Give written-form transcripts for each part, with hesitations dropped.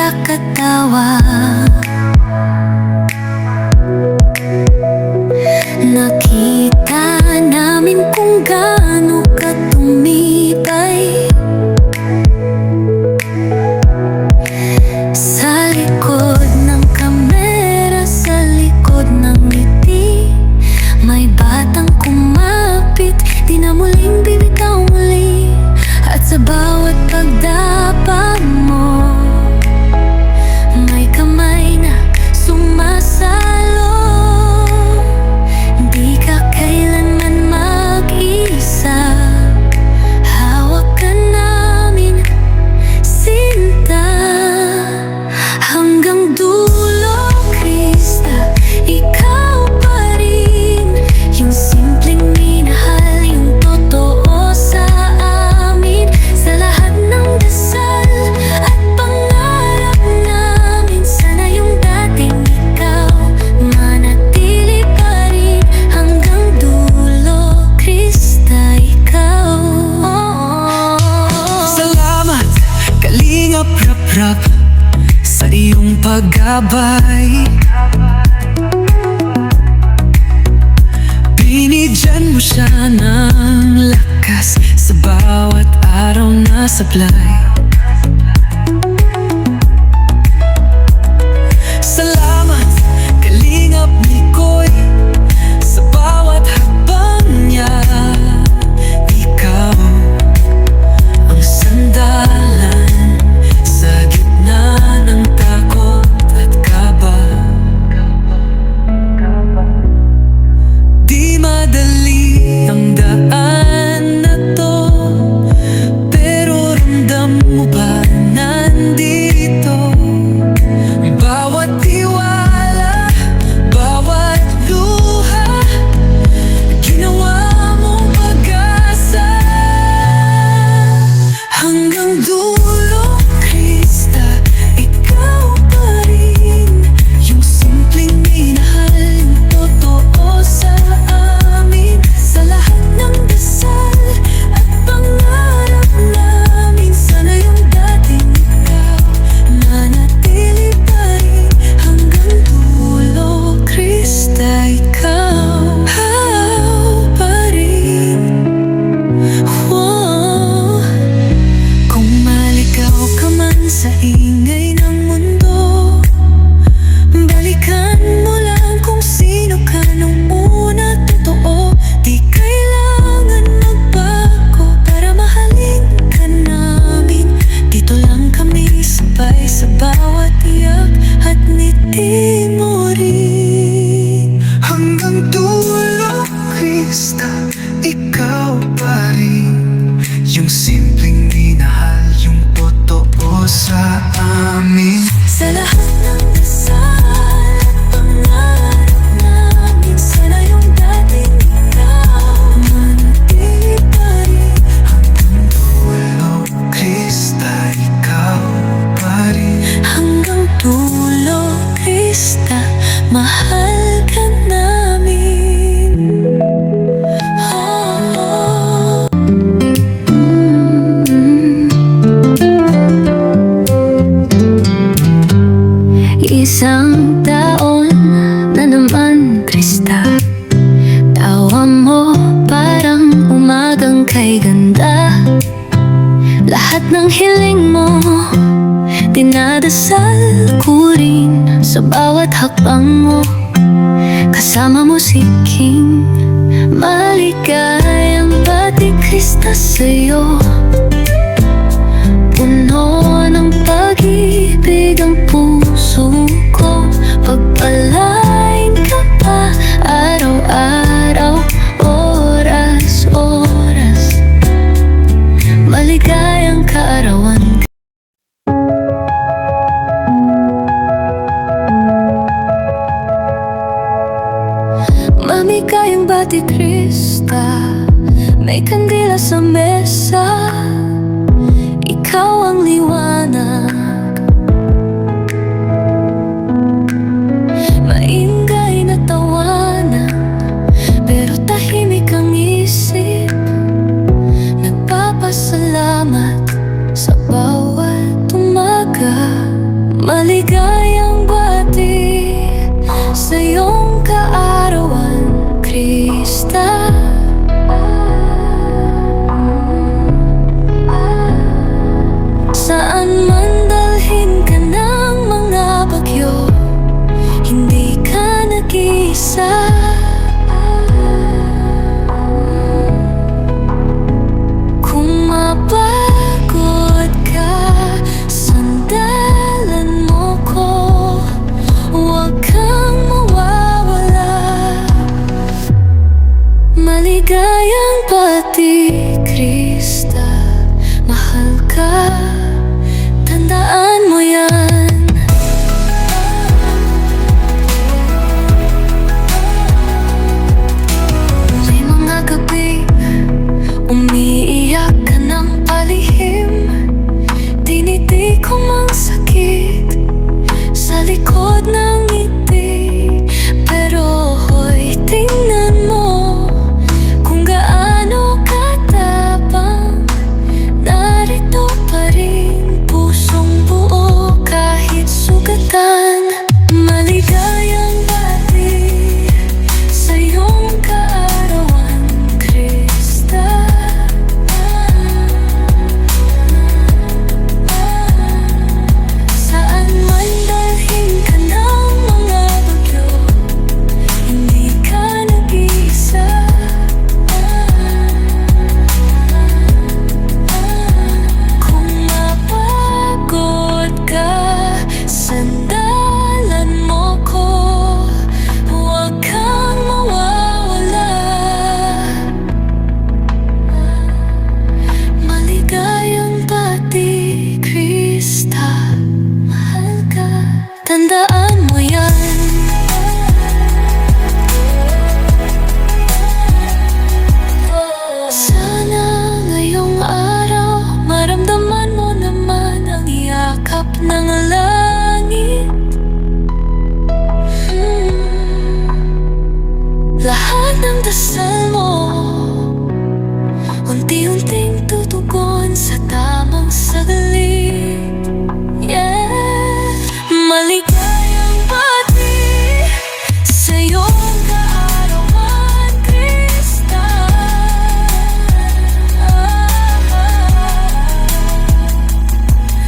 nakakatawa. Nakita namin kung gaano ka tumibay sa likod ng kamera, sa likod ng ngiti. May batang kumapit, di na muling bibitaw muli. At sa bawat pagdapa mo, may kamay na sumasalo. Di ka kailanman mag-isa, hawak ka namin, sinta. Hanggang dulo, Krista, ikaw pa rin. Yung simpleng minahal, yung totoo sa amin. Sa lahat ng dasal at pangarap namin, sana yung dating ikaw manatili pa rin. Hanggang dulo, Krista, ikaw. Salamat, Kalingap Rap-Rap, sa iyong paggabay. Binigyan mo siya ng lakas sa bawat araw na sablay. Salamat, Kalingap Mikoy, sa bawat hakbang niya. Ikaw ang sandalan sa gitna ng takot at kaba. Di madali ang daan na to, pero ramdam mo ba nandito? Bawat tiwala, bawat luha, ginawa mong pag-asa. Hanggang dulo, Krista, ikaw pa rin. Yung simpleng minahal, yung totoo sa amin. Sa lahat ng dasal at pangarap namin, sana yung dating ikaw manatili pa rin. Hanggang dulo, Krista, ikaw pa rin. Wow. Kung maligaw ka man sa ingay ng mundo, balikan mo lang kung sino ka nung una. Totoo, di kailangan magbago para mahalin ka namin. Dito lang kami sabay sa bawat iyak at ngiti mo rin. Hanggang dulo, Krista, ikaw pa rin. Yung simpleng minahal, yung totoo sa amin. Sa lahat ng dasal at pangarap namin, sana yung dating ikaw manatili pa rin. Hanggang dulo, Krista, ikaw pa rin. Hanggang dulo, Krista, mahal ka namin. Isang taon na naman, Krista. Tawa mo parang umagang kay ganda. Lahat ng hiling mo, dinadasal ko rin. Sa bawat hakbang mo, kasama mo si King. Maligayang bati, Krista, sa'yo. Puno ng pag-ibig ang puso ko. Pagpalain ka pa araw-araw, oras-oras. Maligayang kaarawan. Maligayang bati, Krista. May kandila sa mesa, ikaw ang liwanag. Maingay na tawanan, pero tahimik ang isip. Nagpapasalamat sa bawat umaga Maligayang bati sa iyong kaarawan, Krista. Saan man dalhin ka ng mga bagyo, hindi ka nag-iisa. Kung mapagod ka, sandalan mo ko, huwag kang mawawala. Maligayang bati, Krista, mahal ka, tandaan mo yan. May mga gabi umiiyak ka ng palihim, dinidig ko mang sakit sa likod ng ngiti. Pero hoy, tingnan mo kung gaano katapang, narito pa rin, pusong buo kahit sugatan. Maligayang bati sa iyong kaarawan, Krista. Saan man dalhin ka ng mga bagyo, hindi ka nag-iisa. Kung mapagod ka, sandalan mo ko, huwag kang mawawala. Maligayang bati, Krista, mahal ka, tandaan mo yan. Sana ngayong araw maramdaman mo naman ang yakap ng langit. Lahat ng dasal mo unti-unting tutugon sa tamang saglit. Yeah. Maligayang bati sa iyong kaarawan, Krista.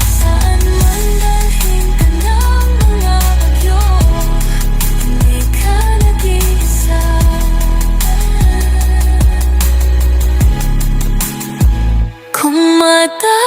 Saan man dalhin ka ng mga bagyo, hindi ka nag-iisa. Kung mata